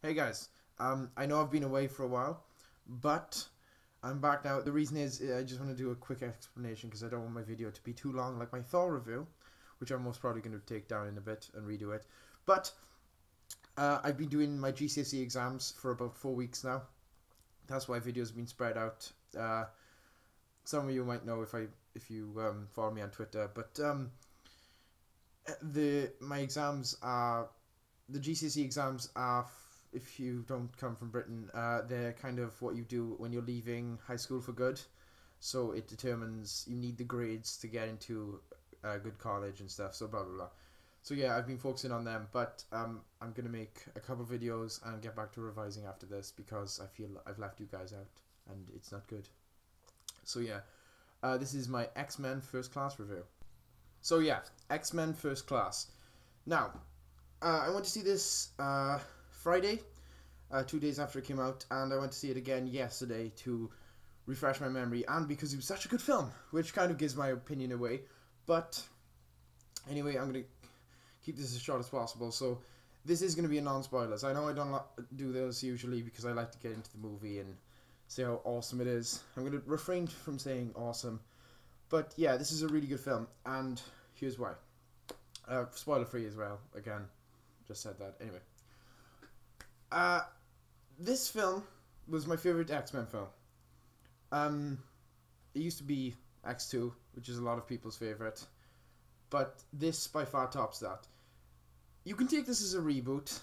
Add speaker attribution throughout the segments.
Speaker 1: Hey guys, I know I've been away for a while, but I'm back now. The reason is I just want to do a quick explanation because I don't want my video to be too long, like my Thor review, which I'm most probably going to take down in a bit and redo it. But I've been doing my GCSE exams for about 4 weeks now. That's why videos have been spread out. Some of you might know if you follow me on Twitter, but my exams are the GCSE exams are, if you don't come from Britain, they're kind of what you do when you're leaving high school for good. So it determines you need the grades to get into a good college and stuff. So blah blah blah. So yeah, I've been focusing on them, but I'm gonna make a couple videos and get back to revising after this because I feel I've left you guys out and it's not good. So yeah, this is my X-Men First Class review. So yeah, X-Men First Class. Now, I went to see this Friday, 2 days after it came out, and I went to see it again yesterday to refresh my memory, and because it was such a good film, which kind of gives my opinion away. But anyway, I'm going to keep this as short as possible, so this is going to be a non-spoilers. I know I don't do those usually because I like to get into the movie and say how awesome it is. I'm going to refrain from saying awesome, but yeah, this is a really good film, and here's why. Spoiler free as well, again. Just said that. Anyway. This film was my favorite X-Men film. It used to be X2, which is a lot of people's favorite. But this by far tops that. You can take this as a reboot.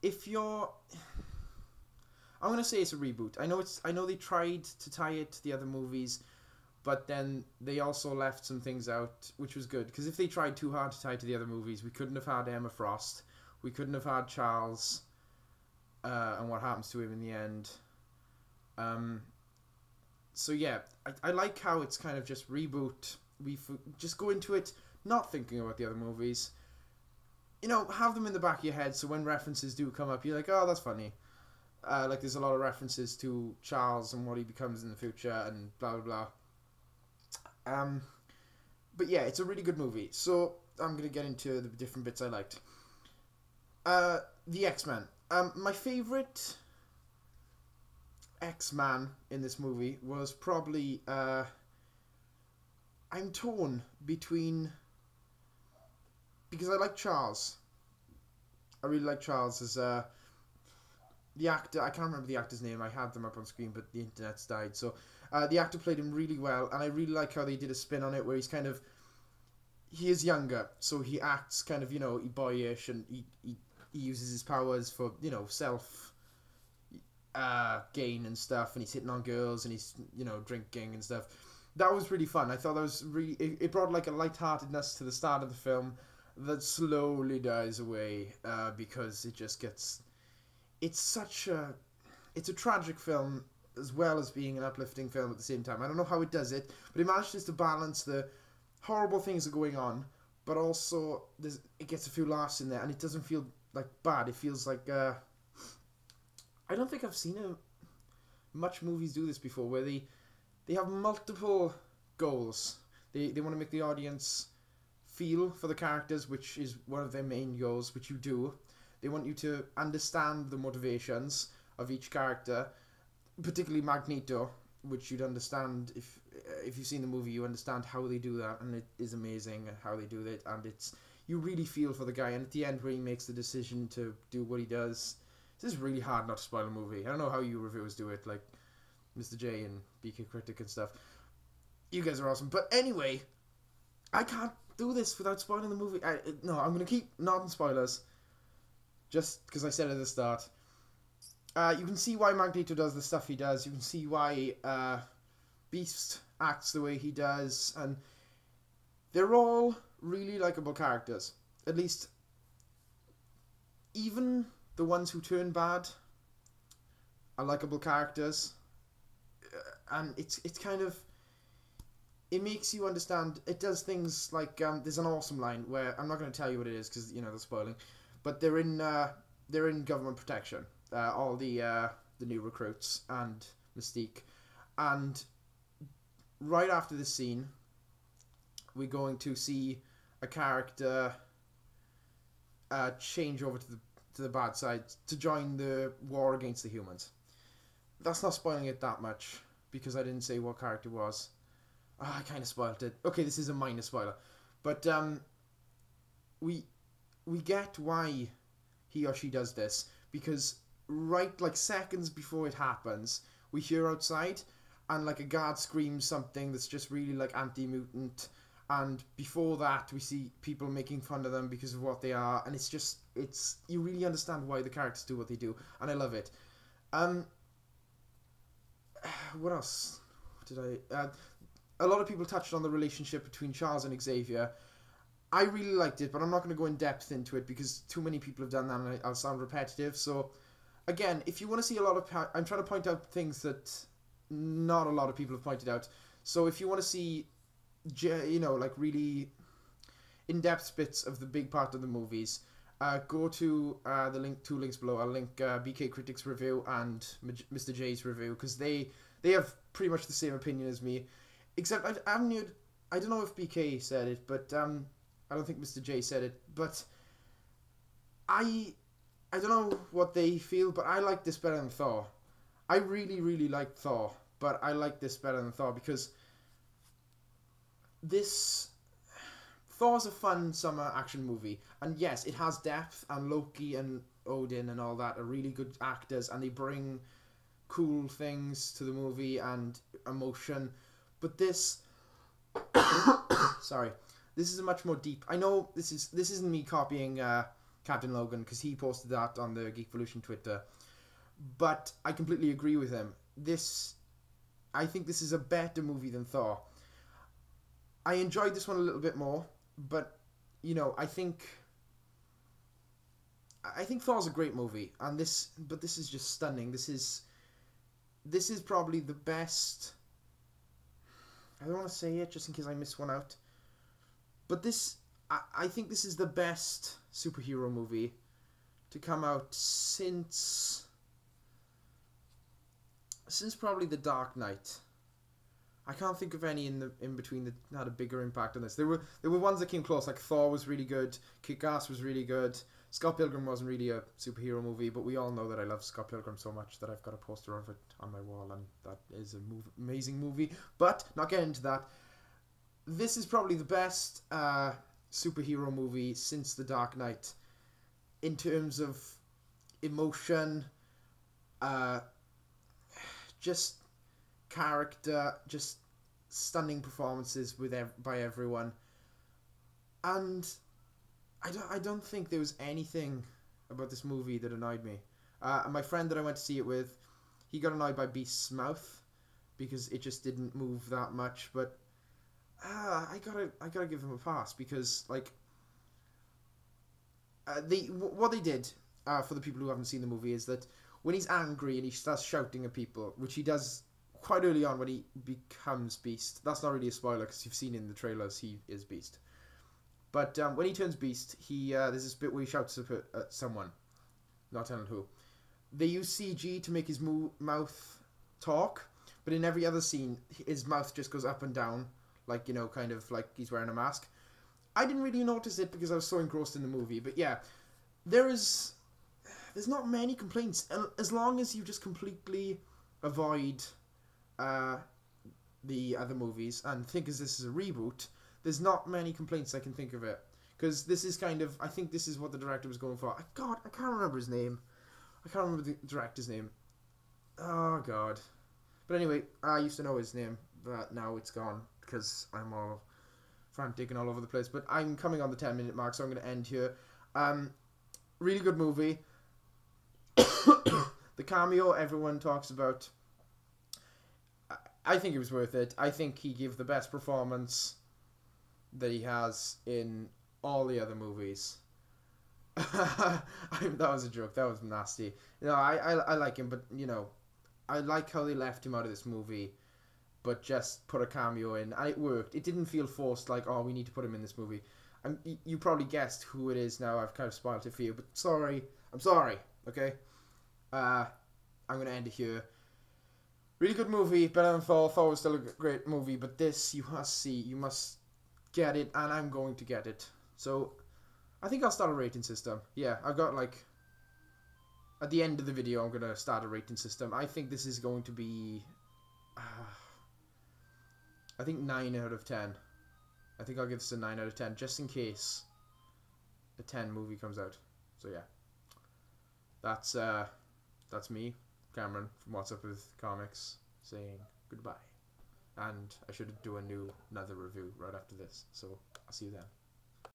Speaker 1: If you're... I'm going to say it's a reboot. I know they tried to tie it to the other movies, but then they also left some things out, which was good. Because if they tried too hard to tie to the other movies, we couldn't have had Emma Frost. We couldn't have had Charles and what happens to him in the end. So yeah, I like how it's kind of just reboot. We just go into it not thinking about the other movies. You know, have them in the back of your head so when references do come up, you're like, oh, that's funny. Like there's a lot of references to Charles and what he becomes in the future and blah, blah, blah. But yeah, it's a really good movie. So I'm going to get into the different bits I liked. The X-Men. My favourite X-Man in this movie was probably... I'm torn between... Because I like Charles. I really like Charles as... the actor, I can't remember the actor's name. I had them up on screen, but the internet's died. So the actor played him really well, and I really like how they did a spin on it, where he's kind of... He is younger, so he acts kind of, you know, boyish, and he uses his powers for, you know, self gain and stuff, and he's hitting on girls, and he's, you know, drinking and stuff. That was really fun. I thought that was really... It brought, like, a lightheartedness to the start of the film that slowly dies away because it just gets... It's such a... It's a tragic film as well as being an uplifting film at the same time. I don't know how it does it, but it manages to balance the horrible things that are going on, but also it gets a few laughs in there, and it doesn't feel like bad. It feels like... I don't think I've seen much movies do this before, where they have multiple goals. They want to make the audience feel for the characters, which is one of their main goals, which you do. They want you to understand the motivations of each character, particularly Magneto, which you'd understand if you've seen the movie. You understand how they do that, and it is amazing how they do it. And you really feel for the guy. And at the end, where he makes the decision to do what he does, this is really hard not to spoil a movie. I don't know how you reviewers do it, like Mr. J and BK Critic and stuff. You guys are awesome. But anyway, I can't do this without spoiling the movie. No, I'm gonna keep non-spoilers. Just because I said at the start. You can see why Magneto does the stuff he does. You can see why Beast acts the way he does. And they're all really likable characters. At least, even the ones who turn bad are likable characters. And it's kind of... It makes you understand... It does things like... there's an awesome line where... I'm not going to tell you what it is because, you know, they're spoiling. But they're in government protection, all the new recruits and Mystique, and right after this scene, we're going to see a character change over to to the bad side to join the war against the humans. That's not spoiling it that much because I didn't say what character it was. Oh, I kind of spoiled it. Okay, this is a minor spoiler, but we get why he or she does this because right like seconds before it happens, we hear outside and like a guard screams something that's just really like anti-mutant, and before that we see people making fun of them because of what they are, and it's you really understand why the characters do what they do, and I love it. What else did I a lot of people touched on the relationship between Charles and Xavier. I really liked it, but I'm not going to go in depth into it because too many people have done that and I'll sound repetitive. So, again, if you want to see a lot of... I'm trying to point out things that not a lot of people have pointed out. So if you want to see, you know, like really in-depth bits of the big part of the movies, go to the two links below. I'll link BK Critics review and Mr. J's review because they have pretty much the same opinion as me. Except I haven't heard... I don't know if BK said it, but... I don't think Mr. J said it, but I don't know what they feel, but I like this better than Thor. I really, really like Thor, but I like this better than Thor because Thor's a fun summer action movie, and yes, it has depth, and Loki and Odin and all that are really good actors, and they bring cool things to the movie and emotion, but this... Sorry. This is a much more deep... I know this isn't me copying Captain Logan because he posted that on the Geekvolution Twitter, but I completely agree with him. I think this is a better movie than Thor. I enjoyed this one a little bit more, but, you know, I think Thor's a great movie, and this is just stunning. This is probably the best... I don't want to say it just in case I miss one out. But I think this is the best superhero movie to come out since probably The Dark Knight. I can't think of any in between that had a bigger impact on this. There were ones that came close, like Thor was really good, Kick-Ass was really good. Scott Pilgrim wasn't really a superhero movie, but we all know that I love Scott Pilgrim so much that I've got a poster of it on my wall, and that is an amazing movie. But not getting into that. This is probably the best superhero movie since The Dark Knight in terms of emotion, just character, just stunning performances by everyone, and I don't think there was anything about this movie that annoyed me. And my friend that I went to see it with, he got annoyed by Beast's mouth because it just didn't move that much, but I gotta give him a pass because like what they did for the people who haven't seen the movie is that when he's angry and he starts shouting at people, which he does quite early on when he becomes Beast. That's not really a spoiler because you've seen in the trailers he is Beast. But when he turns Beast, there's this bit where he shouts at someone, not telling who. They use CG to make his mouth talk, but in every other scene, his mouth just goes up and down. Like, you know, kind of like he's wearing a mask. I didn't really notice it because I was so engrossed in the movie. But yeah, there's not many complaints. As long as you just completely avoid the other movies and think as this is a reboot, there's not many complaints I can think of it. Because this is kind of... I think this is what the director was going for. God, I can't remember his name. I can't remember the director's name. Oh, God. But anyway, I used to know his name, but now it's gone. Because I'm all frantic and all over the place. But I'm coming on the 10-minute mark, so I'm going to end here. Really good movie. The cameo everyone talks about. I think it was worth it. I think he gave the best performance that he has in all the other movies. That was a joke. That was nasty. You know, I like him, but, you know, I like how they left him out of this movie, but just put a cameo in, and it worked. It didn't feel forced, like, oh, we need to put him in this movie. You probably guessed who it is now. I've kind of spoiled it for you, but sorry. I'm sorry, okay? I'm going to end it here. Really good movie, better than Thor. Thor was still a great movie, but this, you must see. You must get it, and I'm going to get it. So, I think I'll start a rating system. Yeah, I've got, like, at the end of the video, I'm going to start a rating system. I think this is going to be... I think 9 out of 10. I think I'll give this a 9 out of 10, just in case a 10 movie comes out. So yeah. That's me, Cameron, from What's Up With Comics, saying goodbye. And I should do another review right after this. So I'll see you then.